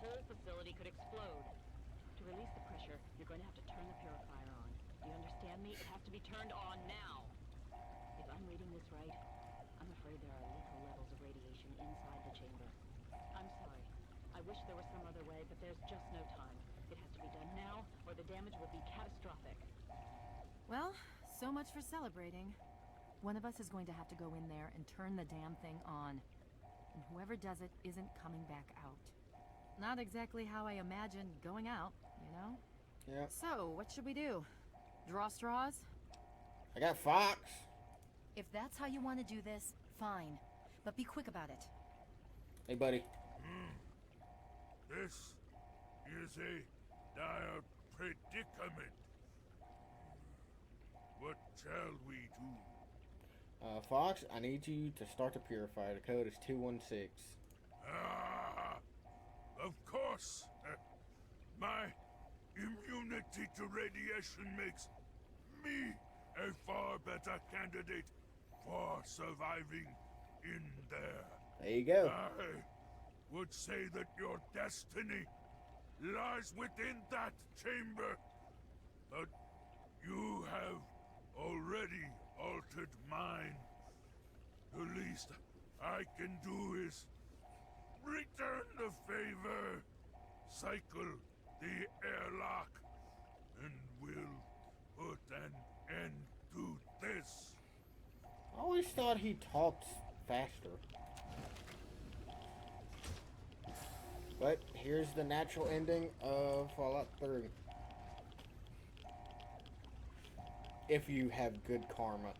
whole facility could explode. To release the pressure, you're going to have to turn the purifier on. Do you understand me? It has to be turned on now. If I'm reading this right, I'm afraid there are lethal levels of radiation inside the chamber. I'm sorry. I wish there was some other way, but there's just no time. It has to be done now, or the damage will be catastrophic. Well, so much for celebrating. One of us is going to have to go in there and turn the damn thing on. And whoever does it isn't coming back out. Not exactly how I imagined going out, you know? Yeah. So, what should we do? Draw straws? I got Fox. If that's how you want to do this, fine. But be quick about it. Hey, buddy. This is a dire predicament. What shall we do? Fox, I need you to start the purifier. The code is 216. Ah, of course. My immunity to radiation makes me a far better candidate for surviving in there. There you go. I would say that your destiny lies within that chamber, but you have already altered mine. The least I can do is return the favor, cycle the airlock, and we'll put an end to this. I always thought he talked faster. But here's the natural ending of Fallout 3. If you have good karma.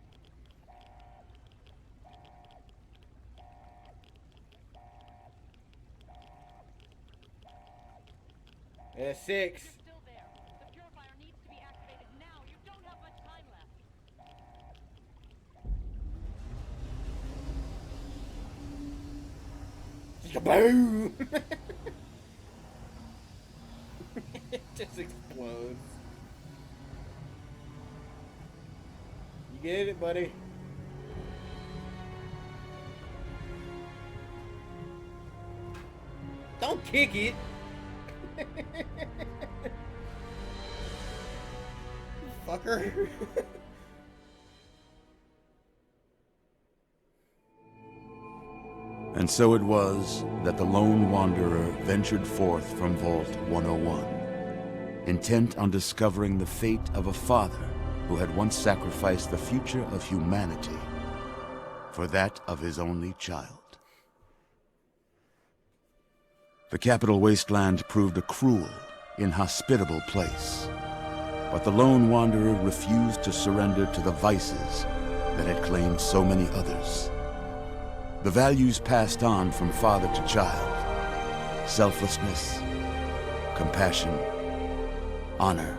It's 6. You're still there. The purifier needs to be activated now. You don't have much time left. Kaboom! It just explodes. You get it, buddy? Don't kick it! Fucker. And so it was that the lone wanderer ventured forth from Vault 101, intent on discovering the fate of a father who had once sacrificed the future of humanity for that of his only child. The capital wasteland proved a cruel, inhospitable place, but the lone wanderer refused to surrender to the vices that had claimed so many others. The values passed on from father to child, selflessness, compassion, honor,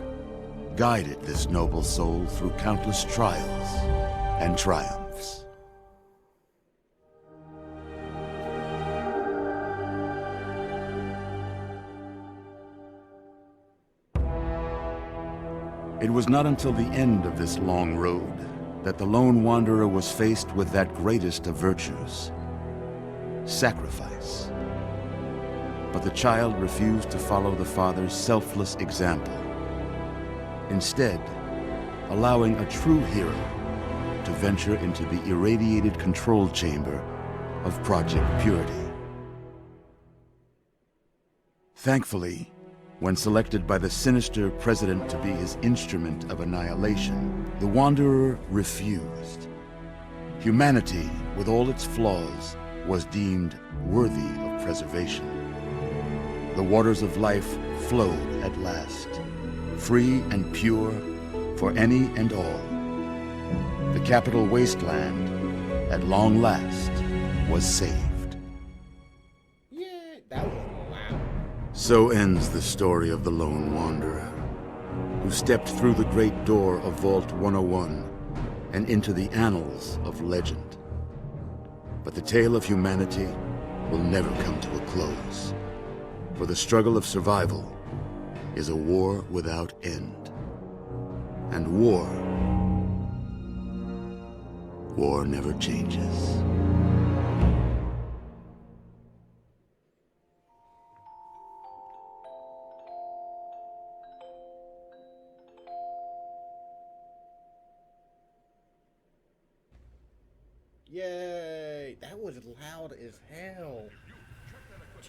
guided this noble soul through countless trials and triumphs. It was not until the end of this long road that the lone wanderer was faced with that greatest of virtues, sacrifice. But the child refused to follow the father's selfless example, instead allowing a true hero to venture into the irradiated control chamber of Project Purity. Thankfully, when selected by the sinister president to be his instrument of annihilation, the Wanderer refused. Humanity, with all its flaws, was deemed worthy of preservation. The waters of life flowed at last, free and pure for any and all. The capital wasteland, at long last, was saved. Yeah, that was wow. So ends the story of the lone wanderer, who stepped through the great door of Vault 101 and into the annals of legend. But the tale of humanity will never come to a close, for the struggle of survival is a war without end. And war never changes. as hell.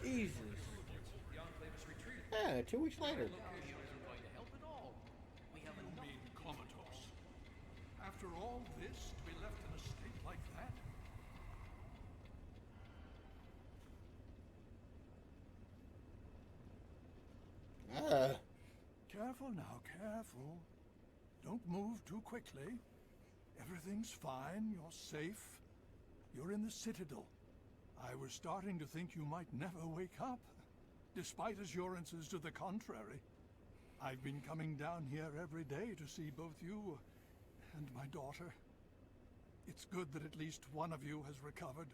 Jesus. Yeah, 2 weeks later. mean comatose. After all this, to be left in a state like that? Careful now, careful. Don't move too quickly. Everything's fine, you're safe. You're in the Citadel. I was starting to think you might never wake up, despite assurances to the contrary. I've been coming down here every day to see both you and my daughter. It's good that at least one of you has recovered.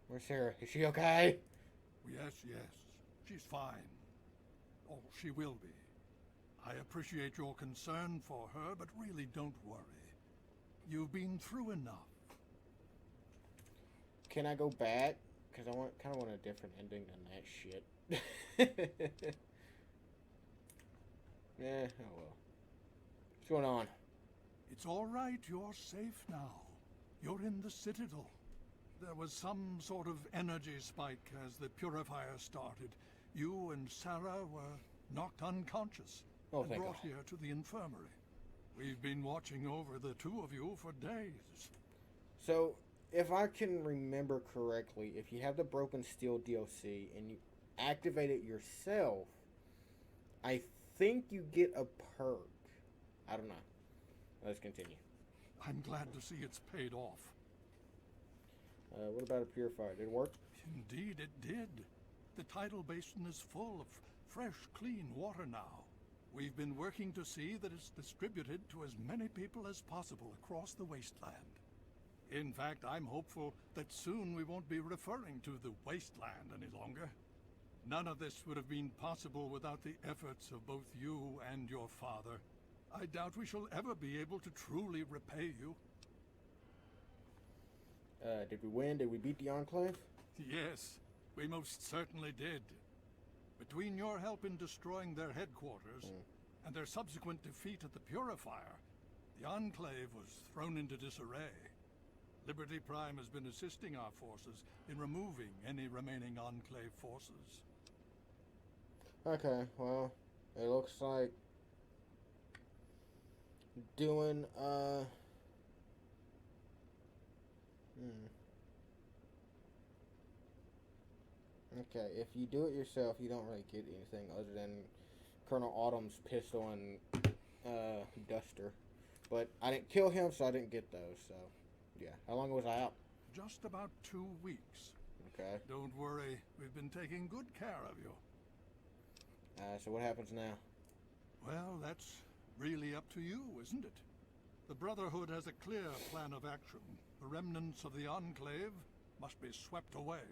Where's Sarah? Is she okay? Yes, she's fine. Oh, she will be. I appreciate your concern for her, but really don't worry. You've been through enough. Can I go back? Because I kind of want a different ending than that shit. Yeah, oh well. What's going on? It's all right, you're safe now. You're in the Citadel. There was some sort of energy spike as the purifier started. You and Sarah were knocked unconscious and brought here to the infirmary. We've been watching over the two of you for days. So, if I can remember correctly, if you have the Broken Steel DLC and you activate it yourself, I think you get a perk. I don't know. Let's continue. I'm glad to see it's paid off. What about a purifier? Did it work? Indeed it did. The tidal basin is full of fresh, clean water now. We've been working to see that it's distributed to as many people as possible across the wasteland. In fact, I'm hopeful that soon we won't be referring to the wasteland any longer. None of this would have been possible without the efforts of both you and your father. I doubt we shall ever be able to truly repay you. Did we win? Did we beat the Enclave? Yes, we most certainly did. Between your help in destroying their headquarters and their subsequent defeat at the Purifier, the Enclave was thrown into disarray. Liberty Prime has been assisting our forces in removing any remaining Enclave forces. Okay, well, it looks like doing, Okay, if you do it yourself, you don't really get anything other than Colonel Autumn's pistol and, Duster. But I didn't kill him, so I didn't get those, so, yeah. How long was I out? Just about 2 weeks. Okay. Don't worry, we've been taking good care of you. So what happens now? Well, that's really up to you, isn't it? The Brotherhood has a clear plan of action. The remnants of the Enclave must be swept away.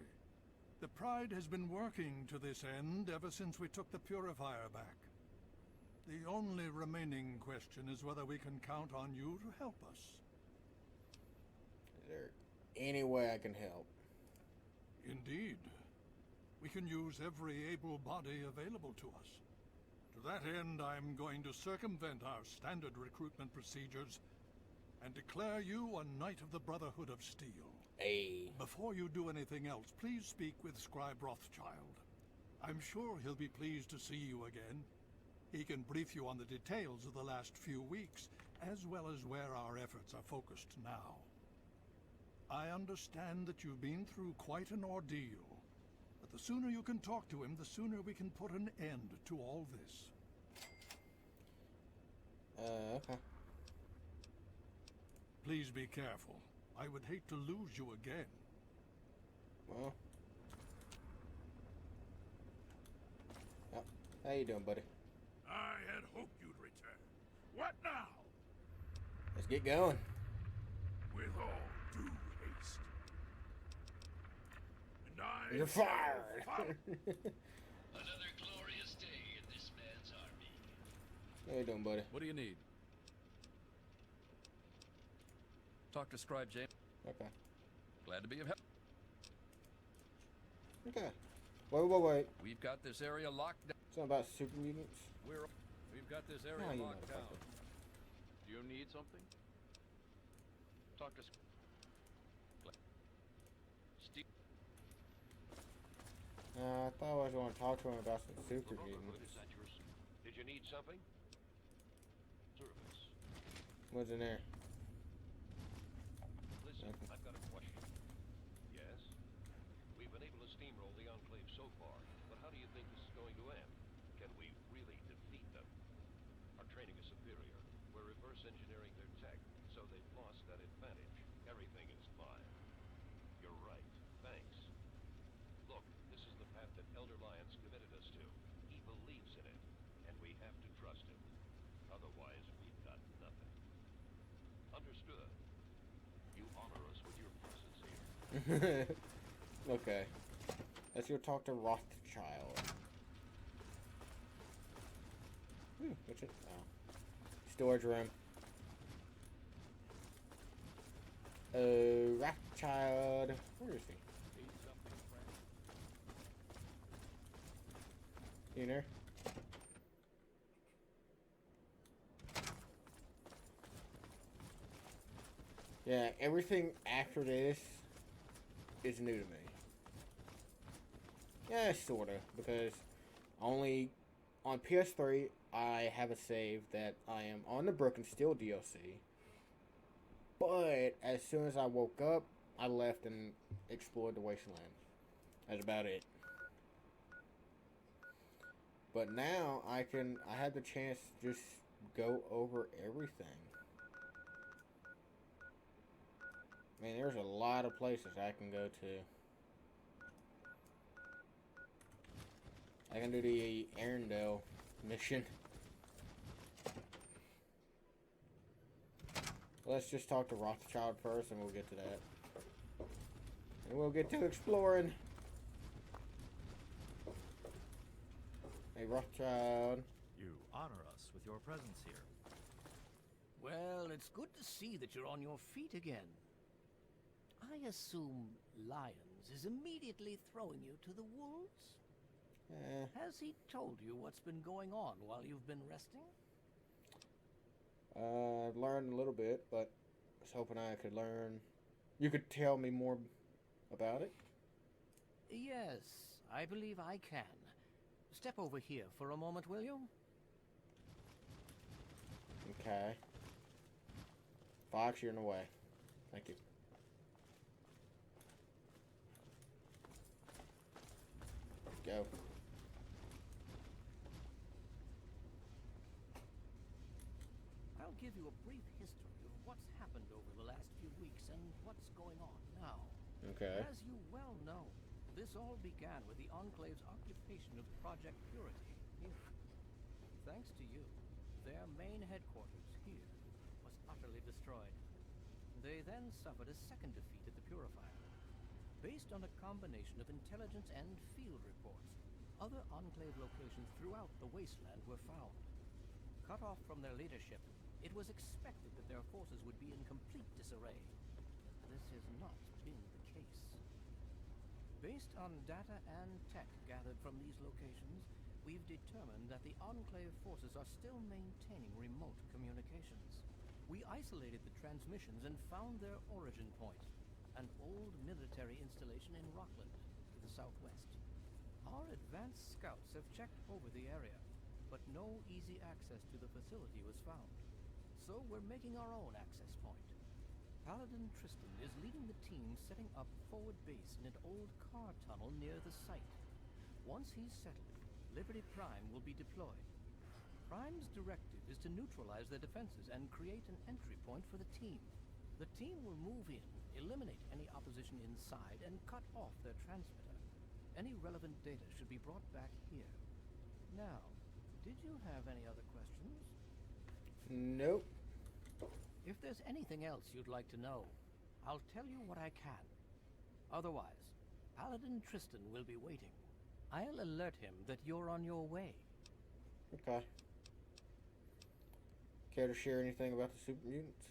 The Pride has been working to this end ever since we took the Purifier back. The only remaining question is whether we can count on you to help us. Is there any way I can help? Indeed. We can use every able body available to us. To that end, I'm going to circumvent our standard recruitment procedures and declare you a Knight of the Brotherhood of Steel. Hey. Before you do anything else, please speak with Scribe Rothschild. I'm sure he'll be pleased to see you again. He can brief you on the details of the last few weeks, as well as where our efforts are focused now. I understand that you've been through quite an ordeal, but the sooner you can talk to him, the sooner we can put an end to all this. Okay. Please be careful. I would hate to lose you again. Well. Oh, how you doing, buddy? I had hoped you'd return. What now? Let's get going. With all due haste. And I You're fired. Another glorious day in this man's army. How you doing, buddy? What do you need? Talk to Scribe James. Okay. Glad to be of help. Okay. Wait. We've got this area locked down. Something about super mutants? We've got this area Oh, you locked down. motherfucker. Do you need something? Talk to I thought I was going to talk to him about some super Hello, mutants. Good, is that yours? Did you need something? Service. What's in there? Listen, Okay. I've got a question. Yes? We've been able to steamroll the Enclave so far, but how do you think this is going to end? Can we really defeat them? Our training is superior. We're reverse engineering their tech, so they've lost that advantage. Everything is fine. You're right. Thanks. Look, this is the path that Elder Lyons committed us to. He believes in it, and we have to trust him. Otherwise, we've got nothing. Understood. You honor us with your presence here. Okay. Let's go talk to Rothschild. What's it? Oh. Storage room. Rothschild. Where is he? Need something, friend? You in there? Yeah, everything after this is new to me. Yeah, sorta, because only on PS3 I have a save that I am on the Broken Steel DLC. But as soon as I woke up, I left and explored the wasteland. That's about it. But now I have the chance to just go over everything. Man, there's a lot of places I can go to. I can do the Arendelle mission. Let's just talk to Rothschild first and we'll get to that. And we'll get to exploring. Hey, Rothschild. You honor us with your presence here. Well, it's good to see that you're on your feet again. I assume Lyons is immediately throwing you to the wolves? Has he told you what's been going on while you've been resting? I've learned a little bit, but I was hoping I could learn. You could tell me more about it? Yes, I believe I can. Step over here for a moment, will you? Okay. Fox, you're in the way. Thank you. Go. I'll give you a brief history of what's happened over the last few weeks and what's going on now. Okay. As you well know, this all began with the Enclave's occupation of Project Purity here. Thanks to you, their main headquarters here was utterly destroyed. They then suffered a second defeat at the Purifier. Based on a combination of intelligence and field reports, other Enclave locations throughout the wasteland were found. Cut off from their leadership, it was expected that their forces would be in complete disarray. This has not been the case. Based on data and tech gathered from these locations, we've determined that the Enclave forces are still maintaining remote communications. We isolated the transmissions and found their origin point, an old military installation in Rockland, to the southwest. Our advanced scouts have checked over the area, but no easy access to the facility was found. So we're making our own access point. Paladin Tristan is leading the team setting up forward base in an old car tunnel near the site. Once he's settled, Liberty Prime will be deployed. Prime's directive is to neutralize their defenses and create an entry point for the team. The team will move in, eliminate any opposition inside, and cut off their transmitter. Any relevant data should be brought back here. Now, did you have any other questions? Nope. If there's anything else you'd like to know, I'll tell you what I can. Otherwise, Paladin Tristan will be waiting. I'll alert him that you're on your way. Okay. Care to share anything about the super mutants?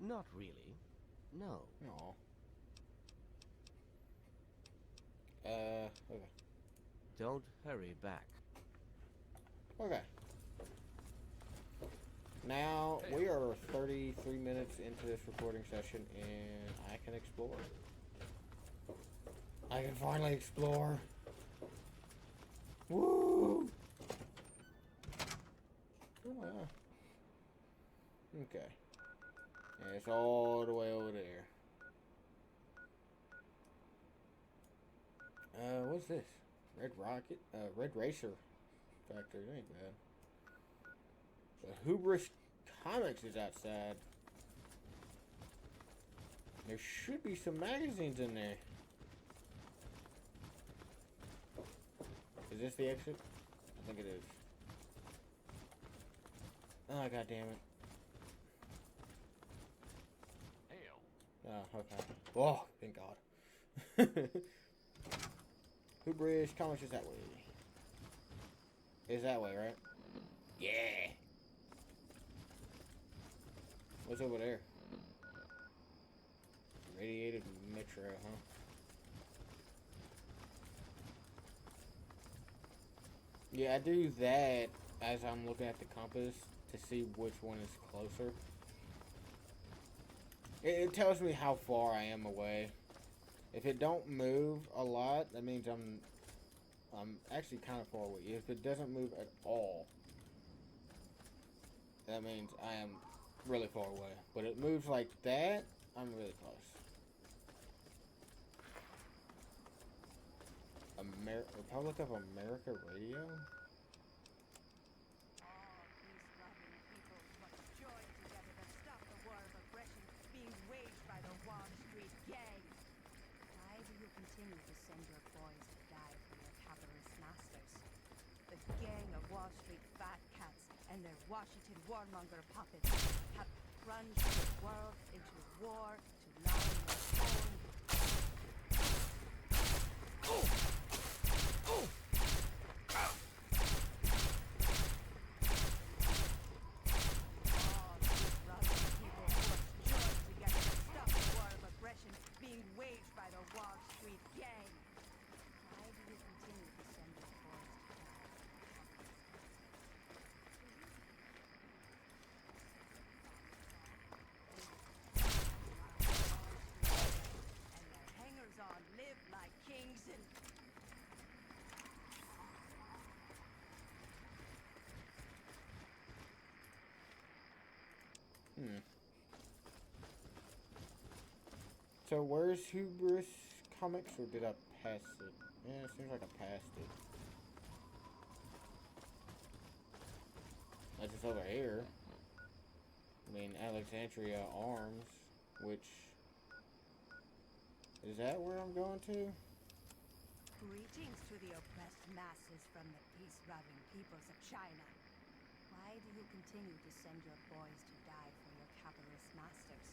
Not really. No. No. Okay. Don't hurry back. Okay. Now, we are 33 minutes into this recording session, and I can explore. I can finally explore. Woo! Oh, yeah. Okay. And it's all the way over there. What's this? Red Rocket? Red Racer Factory. That ain't bad. The Hubris Comics is outside. There should be some magazines in there. Is this the exit? I think it is. Oh, god damn it. Hell. Oh, okay. Oh, thank God. Hubris Comics is that way. Is that way, right? Yeah. What's over there? Radiated Metro, huh? Yeah, I do that as I'm looking at the compass to see which one is closer. It tells me how far I am away. If it don't move a lot, that means I'm actually kind of far away. If it doesn't move at all, that means I am really far away. But it moves like that, I'm really close. Republic of America Radio? All peace-loving peoples must join together to stop the war of aggression being waged by the Wall Street gang. Why do you continue to send your boys to die for your capitalist masters? The gang of Wall Street fat cats and their Washington warmonger puppets have plunged the world into war to line their own. So where's Hubris Comics, or did I pass it? Yeah, it seems like I passed it. That's just over here. I mean, Alexandria Arms, which... Is that where I'm going to? Greetings to the oppressed masses from the peace-loving peoples of China. Why do you continue to send your boys to die for your capitalist masters?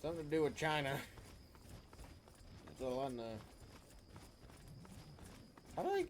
Something to do with China. That's all I know.